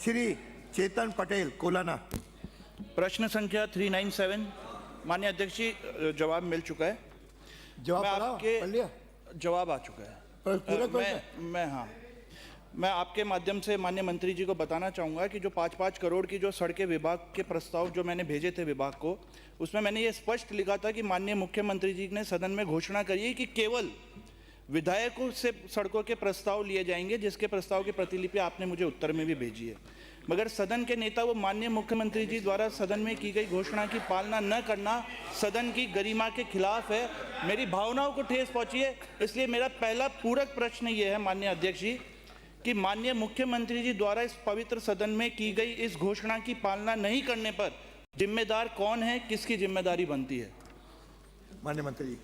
श्री चेतन पटेल कोलाना। प्रश्न संख्या 397। माननीय अध्यक्ष जी, जवाब मिल चुका है। जवाब पढ़ लिया? जवाब आ चुका है। मैं आपके माध्यम से माननीय मंत्री जी को बताना चाहूँगा कि जो 5-5 करोड़ की जो सड़कें विभाग के प्रस्ताव जो मैंने भेजे थे विभाग को, उसमें मैंने ये स्पष्ट लिखा था कि माननीय मुख्यमंत्री जी ने सदन में घोषणा करी है कि केवल विधायकों से सड़कों के प्रस्ताव लिए जाएंगे, जिसके प्रस्ताव की प्रतिलिपि आपने मुझे उत्तर में भी भेजी है। मगर सदन के नेता वो माननीय मुख्यमंत्री जी द्वारा सदन में की गई घोषणा की पालना न करना सदन की गरिमा के खिलाफ है। मेरी भावनाओं को ठेस पहुंची है। इसलिए मेरा पहला पूरक प्रश्न ये है माननीय अध्यक्ष जी कि माननीय मुख्यमंत्री जी द्वारा इस पवित्र सदन में की गई इस घोषणा की पालना नहीं करने पर जिम्मेदार कौन है, किसकी जिम्मेदारी बनती है? माननीय मंत्री जी।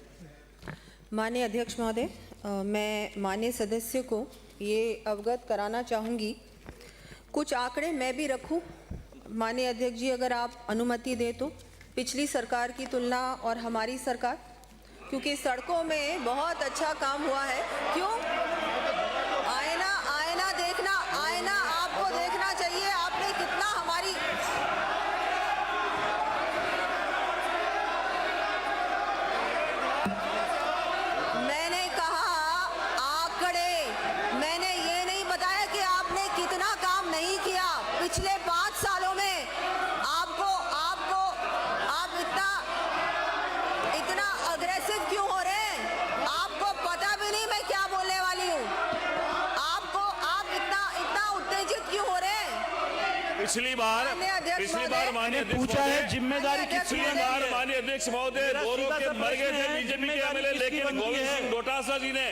माननीय अध्यक्ष महोदय, मैं माननीय सदस्य को ये अवगत कराना चाहूँगी, कुछ आंकड़े मैं भी रखूं। माननीय अध्यक्ष जी, अगर आप अनुमति दें तो पिछली सरकार की तुलना और हमारी सरकार, क्योंकि सड़कों में बहुत अच्छा काम हुआ है। क्यों? आईना देखना, आईना आपको देखना चाहिए, आपने कितना हमारी मैंने कहा आंकड़े, मैंने ये नहीं बताया कि आपने कितना काम नहीं किया पिछले 5 सालों में। आप इतना अग्रेसिव क्यों हो रहे हैं? आपको पता भी नहीं मैं क्या बोलने वाली हूँ। आप इतना उत्तेजित क्यों हो रहे हैं? पिछली बार माननीय पूछा है जिम्मेदारी किसकी है। माननीय अध्यक्ष महोदय, गोरों के मर गए थे बीजेपी के एमएलए, लेकिन गोविंद सिंह डोटासरा जी ने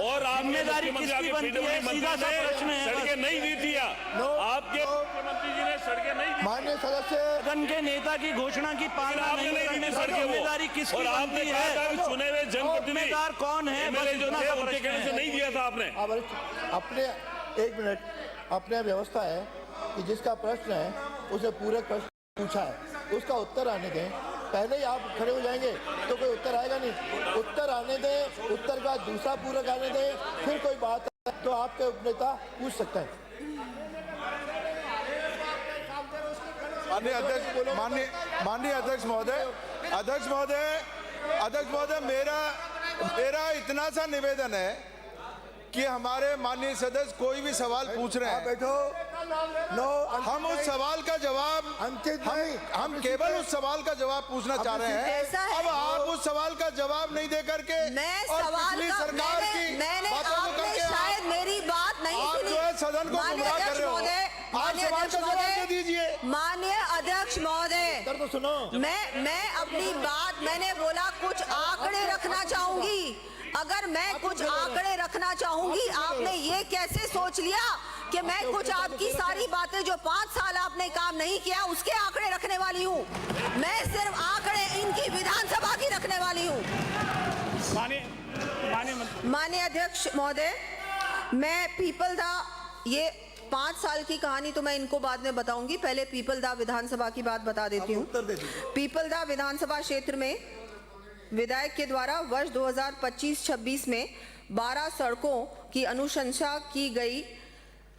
और आपने मुख्यमंत्री ने सड़कें नहीं दी थी। आपके मुख्यमंत्री जी ने सड़कें नहीं दी। माननीय सदस्य, सदन के नेता की घोषणा की पालना नहीं करने पर जिम्मेदारी किसकी बनती है? चुने हुए जिम्मेदार कौन है? एमएलए जो थे उनके कहने से नहीं दिया था आपने। अपने 1 मिनट, अपने व्यवस्था है कि जिसका प्रश्न है उसे पूरक प्रश्न पूछा है, उसका उत्तर आने दें। पहले ही आप खड़े हो जाएंगे तो कोई उत्तर आएगा नहीं। उत्तर आने दें, उत्तर का दूसरा पूरक आने दें, फिर कोई बात है तो आपके उपनेता पूछ सकते हैं। माननीय अध्यक्ष महोदय, मेरा इतना सा निवेदन है कि हमारे माननीय सदस्य कोई भी सवाल पूछ रहे हैं, बैठो। हम उस सवाल का जवाब हम केवल उस सवाल का जवाब पूछना चाह रहे हैं। अब आप उस सवाल का जवाब नहीं दे करके और पिछली सरकार की बातों को करके शायद मेरी बात नहीं आप सुनी। जो है सदन को गुमराह कर रहे हो। आप सवाल का जवाब दे दीजिए। माननीय अध्यक्ष महोदय, तो सुनो, मैं अपनी बात, मैंने बोला कुछ आंकड़े रखना चाहूंगी। अगर मैं कुछ आंकड़े रखना चाहूंगी, आपने ये कैसे सोच लिया कि मैं कुछ आपकी सारी बातें जो 5 साल आपने काम नहीं किया उसके आंकड़े रखने वाली हूँ? मैं सिर्फ आंकड़े इनकी विधानसभा की रखने वाली हूँ। माननीय अध्यक्ष महोदय, मैं पीपलदा, ये 5 साल की कहानी तो मैं इनको बाद में बताऊंगी, पहले पीपलदा विधानसभा की बात बता देती हूँ। पीपलदा विधानसभा क्षेत्र में विधायक के द्वारा वर्ष 2025-26 में 12 सड़कों की अनुशंसा की गई,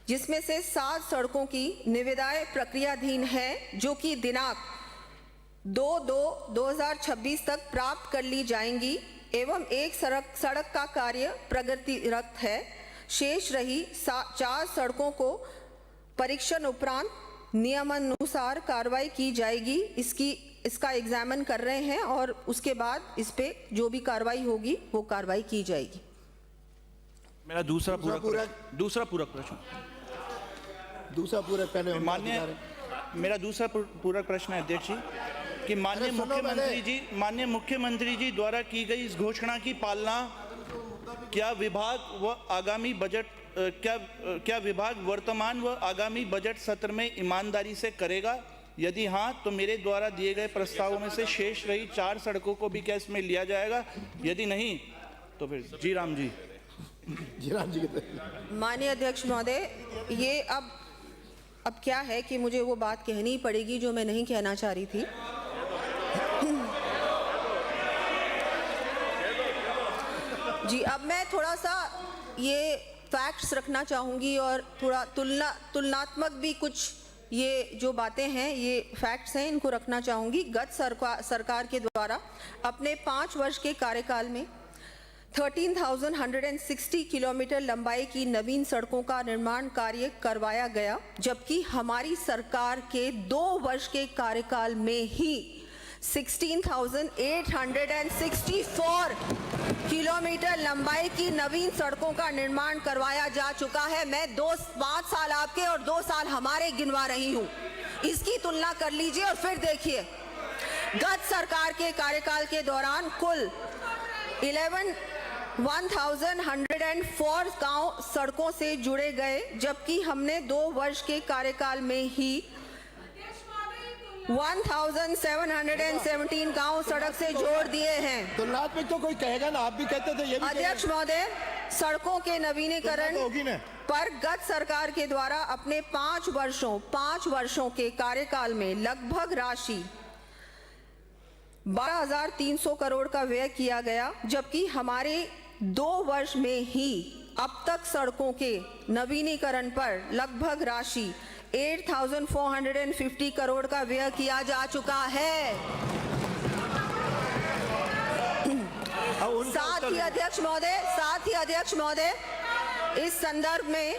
जिसमें से 7 सड़कों की निविदाएं प्रक्रियाधीन है, जो कि दिनांक 2/2/2026 तक प्राप्त कर ली जाएंगी एवं एक सड़क का कार्य प्रगतिरत है। शेष रही 4 सड़कों को परीक्षण उपरांत नियमानुसार कार्रवाई की जाएगी। इसका एग्जामिन कर रहे हैं और उसके बाद इस पे जो भी कार्रवाई होगी वो कार्रवाई की जाएगी। मेरा दूसरा पूरक पहले मेरा दूसरा पूरक प्रश्न है अध्यक्ष जी कि माननीय मुख्यमंत्री जी द्वारा की गई इस घोषणा की पालना क्या विभाग वर्तमान व आगामी बजट सत्र में ईमानदारी से करेगा? यदि हाँ, तो मेरे द्वारा दिए गए प्रस्तावों में से शेष रही 4 सड़कों को भी क्या इसमें लिया जाएगा? यदि नहीं तो फिर जी राम जी। माननीय अध्यक्ष महोदय, ये अब क्या है कि मुझे वो बात कहनी पड़ेगी जो मैं नहीं कहना चाह रही थी। जी, अब मैं थोड़ा सा ये फैक्ट्स रखना चाहूँगी और थोड़ा तुलनात्मक भी कुछ ये जो बातें हैं, ये फैक्ट्स हैं, इनको रखना चाहूँगी। गत सरकार के द्वारा अपने 5 वर्ष के कार्यकाल में 13,160 किलोमीटर लंबाई की नवीन सड़कों का निर्माण कार्य करवाया गया, जबकि हमारी सरकार के 2 वर्ष के कार्यकाल में ही 16,864 किलोमीटर लंबाई की नवीन सड़कों का निर्माण करवाया जा चुका है। मैं 5 साल आपके और 2 साल हमारे गिनवा रही हूँ। इसकी तुलना कर लीजिए और फिर देखिए, गत सरकार के कार्यकाल के दौरान कुल 1,104 गांव सड़कों से जुड़े गए, जबकि हमने 2 वर्ष के कार्यकाल में ही 1,717 गांव सड़क से जोड़ दिए हैं। तुलनात्मक तो कोई कहेगा ना, आप भी कहते थे, ये भी अध्यक्ष महोदय, सड़कों के नवीनीकरण पर गत सरकार के द्वारा अपने 5 वर्षों के कार्यकाल में लगभग राशि 12,300 करोड़ का व्यय किया गया, जबकि हमारे 2 वर्ष में ही अब तक सड़कों के नवीनीकरण पर लगभग राशि 8,450 करोड़ का व्यय किया जा चुका है। साथ ही अध्यक्ष महोदय, इस संदर्भ में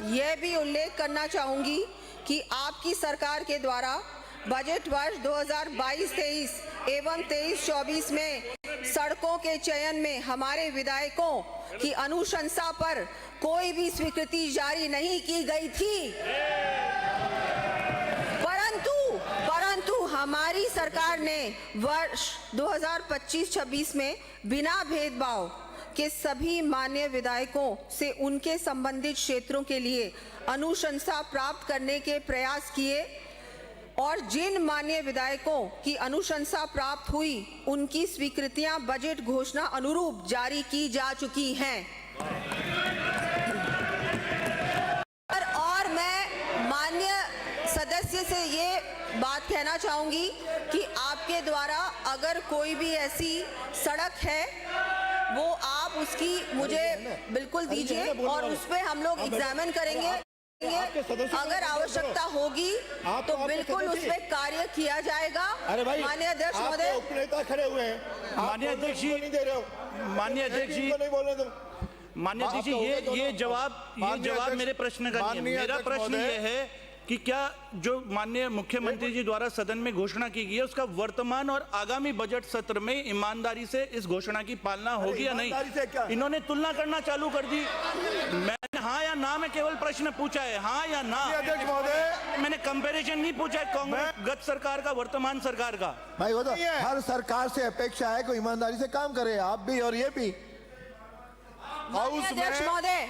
यह भी उल्लेख करना चाहूंगी कि आपकी सरकार के द्वारा बजट वर्ष 2022-23 एवं 23-24 में सड़कों के चयन में हमारे विधायकों की अनुशंसा पर कोई भी स्वीकृति जारी नहीं की गई थी, परंतु हमारी सरकार ने वर्ष 2025-26 में बिना भेदभाव के सभी मान्य विधायकों से उनके संबंधित क्षेत्रों के लिए अनुशंसा प्राप्त करने के प्रयास किए और जिन माननीय विधायकों की अनुशंसा प्राप्त हुई उनकी स्वीकृतियां बजट घोषणा अनुरूप जारी की जा चुकी हैं। और मैं माननीय सदस्य से ये बात कहना चाहूंगी कि आपके द्वारा अगर कोई भी ऐसी सड़क है वो आप उसकी मुझे बिल्कुल दीजिए और उस पर हम लोग एग्जामिन करेंगे। अगर आवश्यकता होगी तो बिल्कुल उस पर कार्य किया जाएगा। अरे भाई, माननीय अध्यक्ष महोदय, उपनेता खड़े हुए हैं, माननीय अध्यक्ष जी नहीं दे रहे हो, माननीय अध्यक्ष जी नहीं बोल रहे तुम। माननीय अध्यक्ष जी, ये जवाब मेरे प्रश्न का नहीं है। मेरा प्रश्न ये है कि क्या जो माननीय मुख्यमंत्री जी द्वारा सदन में घोषणा की गई है उसका वर्तमान और आगामी बजट सत्र में ईमानदारी से इस घोषणा की पालना होगी या नहीं? इन्होंने तुलना करना चालू कर दी। मैंने हाँ या ना में केवल प्रश्न पूछा है, हाँ या ना। अध्यक्ष महोदय, मैंने कंपैरिजन नहीं पूछा है कांग्रेस गत सरकार का वर्तमान सरकार का। भाई वो तो हर सरकार से अपेक्षा है कोई ईमानदारी से काम करे, आप भी और ये भी। माननीय अध्यक्ष महोदय,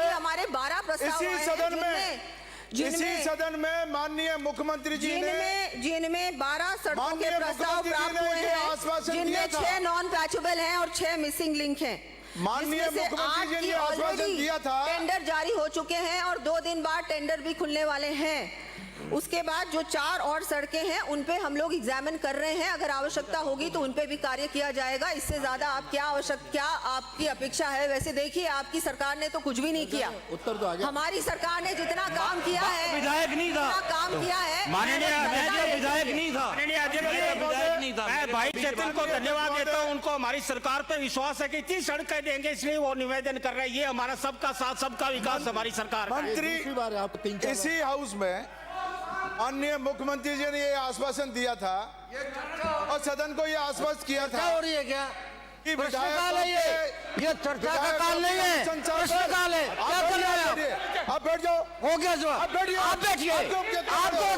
हमारे 12 प्रस्ताव इसी सदन में माननीय मुख्यमंत्री जी ने जिनमें 12 सड़कों के प्रस्ताव प्राप्त हुए हैं, जिनमें 6 नॉन पैचेबल हैं और 6 मिसिंग लिंक हैं। माननीय मुख्यमंत्री जी ने आश्वासन दिया था, टेंडर जारी हो चुके हैं और 2 दिन बाद टेंडर भी खुलने वाले हैं। उसके बाद जो 4 और सड़कें हैं उन पे हम लोग एग्जामिन कर रहे हैं, अगर आवश्यकता होगी तो उन पे भी कार्य किया जाएगा। इससे ज्यादा आप क्या आपकी अपेक्षा है? वैसे देखिए, आपकी सरकार ने तो कुछ भी नहीं किया। उत्तर तो आ गया। हमारी सरकार ने जितना काम किया है, विधायक नहीं था, काम किया है। विधायक नहीं था। मैं भाई चेतन को धन्यवाद देता हूँ। उनको हमारी सरकार पे विश्वास है कि इतनी सड़कें देंगे, इसलिए वो निवेदन कर रहे हैं। ये हमारा सबका साथ सबका विकास हमारी सरकार। मंत्री इसी हाउस में माननीय मुख्यमंत्री जी ने ये आश्वासन दिया था और सदन को ये आश्वस्त किया था। हो रही है क्या? कि प्रश्नकाल है ये चर्चा का काल नहीं है, प्रश्नकाल है। क्या कर रहे हो? आप बैठ जाओ। हो गया जवाब। आप बैठिए। आप बैठिए। आप क्यों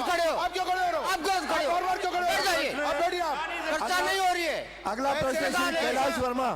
खड़े हो? आप क्यों खड़े हो? आप क्यों खड़े हो? बैठ जाइए। आप बैठिए। चर्चा नहीं हो रही है। अगला प्रश्न कैलाश वर्मा।